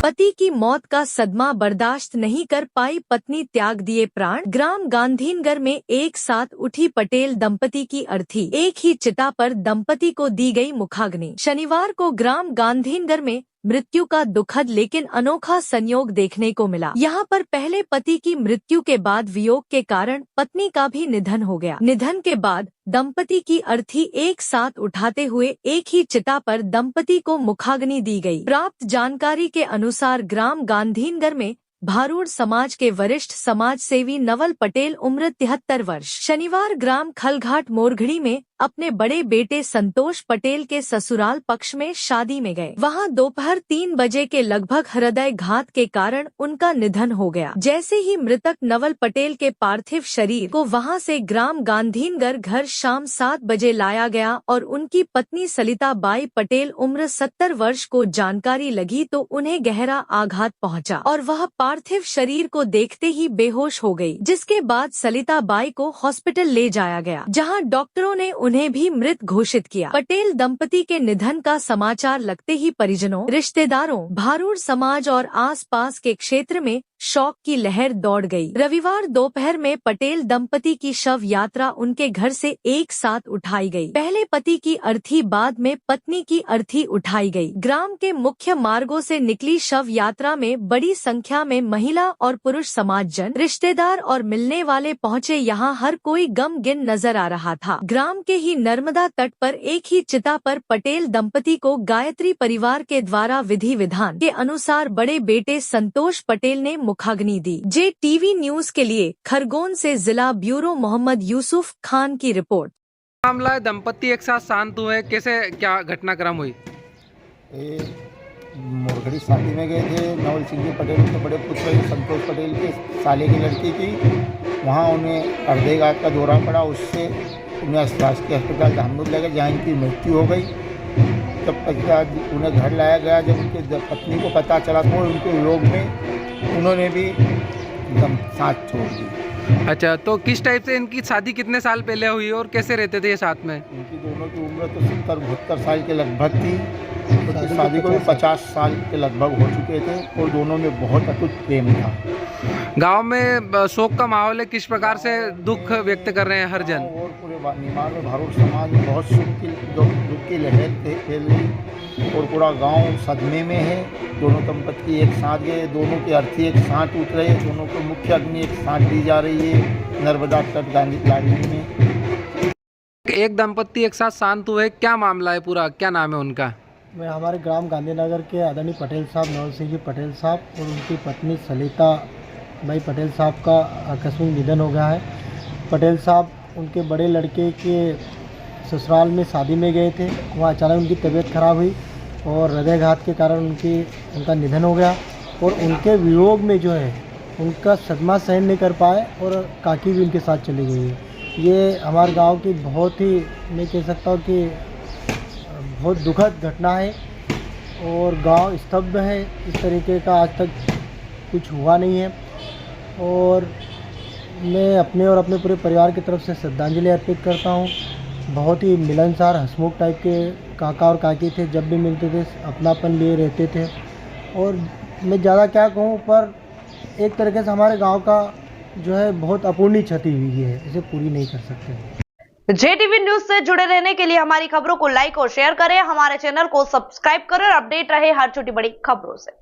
पति की मौत का सदमा बर्दाश्त नहीं कर पाई पत्नी, त्याग दिए प्राण। ग्राम गांधीनगर में एक साथ उठी पटेल दंपति की अर्थी, एक ही चिता पर दंपति को दी गई मुखाग्नि। शनिवार को ग्राम गांधीनगर में मृत्यु का दुखद लेकिन अनोखा संयोग देखने को मिला। यहाँ पर पहले पति की मृत्यु के बाद वियोग के कारण पत्नी का भी निधन हो गया। निधन के बाद दंपति की अर्थी एक साथ उठाते हुए एक ही चिता पर दंपति को मुखाग्नि दी गई। प्राप्त जानकारी के अनुसार ग्राम गांधीनगर में भारूड समाज के वरिष्ठ समाज सेवी नवल पटेल उम्र 73 वर्ष शनिवार ग्राम खलघाट मोरघड़ी में अपने बड़े बेटे संतोष पटेल के ससुराल पक्ष में शादी में गए। वहां दोपहर 3 बजे के लगभग हृदय घात के कारण उनका निधन हो गया। जैसे ही मृतक नवल पटेल के पार्थिव शरीर को वहां से ग्राम गांधीनगर घर शाम 7 बजे लाया गया और उनकी पत्नी सलिता बाई पटेल उम्र 70 वर्ष को जानकारी लगी तो उन्हें गहरा आघात पहुंचा और वह पार्थिव शरीर को देखते ही बेहोश हो गई, जिसके बाद सलिता बाई को हॉस्पिटल ले जाया गया, जहां डॉक्टरों ने उन्हें भी मृत घोषित किया। पटेल दंपति के निधन का समाचार लगते ही परिजनों, रिश्तेदारों, भारूड समाज और आसपास के क्षेत्र में शोक की लहर दौड़ गई। रविवार दोपहर में पटेल दंपति की शव यात्रा उनके घर से एक साथ उठाई गई। पहले पति की अर्थी, बाद में पत्नी की अर्थी उठाई गई। ग्राम के मुख्य मार्गों से निकली शव यात्रा में बड़ी संख्या में महिला और पुरुष समाजजन, रिश्तेदार और मिलने वाले पहुंचे। यहाँ हर कोई गमगीन नजर आ रहा था। ग्राम के ही नर्मदा तट पर एक ही चिता पर पटेल दंपति को गायत्री परिवार के द्वारा विधि विधान के अनुसार बड़े बेटे संतोष पटेल ने मुखाग्नि दी। JTV न्यूज के लिए खरगोन से जिला ब्यूरो मोहम्मद यूसुफ खान की रिपोर्ट। मामला दंपति एक साथ शांत हुए, कैसे क्या घटनाक्रम हुई? मोरघड़ी शादी में गए थे। नवल सिंह जी पटेल के बड़े पुत्र संतोष पटेल के साले की लड़की की। वहाँ उन्हें हृदयघात का दौरा पड़ा, उससे उन्हें शासकीय अस्पताल धामनूर ले गए, जहाँ इनकी मृत्यु हो गई। तब पश्चात उन्हें घर लाया गया। जब उनकी पत्नी को पता चला तो उनके वियोग में उन्होंने भी दम साथ छोड़ दी। अच्छा, तो किस टाइप से इनकी शादी कितने साल पहले हुई और कैसे रहते थे ये साथ में? इनकी दोनों की उम्र तो 70-72 साल के लगभग थी। उनकी शादी को भी 50 साल के लगभग हो चुके थे और दोनों में बहुत अटूट प्रेम था। गांव में शोक का माहौल है, किस प्रकार से दुख व्यक्त कर रहे हैं हर जन? और पूरे निमाड़ में भारूड समाज में बहुत दुख की लहर फैल रही और पूरा गांव सदमे में है। दोनों दंपति एक साथ गए, दोनों की अर्थी एक साथ उठ रहे हैं, दोनों को मुख्य अग्नि एक साथ दी जा रही है नर्मदा तट गांधी में। एक दंपति एक साथ शांत हुए, क्या मामला है पूरा, क्या नाम है उनका? मैं हमारे ग्राम गांधीनगर के आदरणीय पटेल साहब नवल सिंह जी पटेल साहब और उनकी पत्नी सलिता बाई पटेल साहब का आकस्मिक निधन हो गया है। पटेल साहब उनके बड़े लड़के के ससुराल में शादी में गए थे। वहाँ अचानक उनकी तबीयत खराब हुई और हृदयघात के कारण उनका निधन हो गया और उनके वियोग में जो है उनका सदमा सहन नहीं कर पाए और काकी भी उनके साथ चली गई है। ये हमारे गांव की बहुत ही, मैं कह सकता हूँ कि बहुत दुखद घटना है और गांव स्तब्ध है। इस तरीके का आज तक कुछ हुआ नहीं है और मैं अपने और अपने पूरे परिवार की तरफ से श्रद्धांजलि अर्पित करता हूं। बहुत ही मिलनसार, हंसमुख टाइप के काका और काकी थे। जब भी मिलते थे अपनापन लिए रहते थे और मैं ज़्यादा क्या कहूं, पर एक तरीके से हमारे गांव का जो है बहुत अपूर्णीय क्षति हुई है, इसे पूरी नहीं कर सकते। JTV न्यूज से जुड़े रहने के लिए हमारी खबरों को लाइक और शेयर करें, हमारे चैनल को सब्सक्राइब करें और अपडेट रहे हर छोटी बड़ी खबरों से।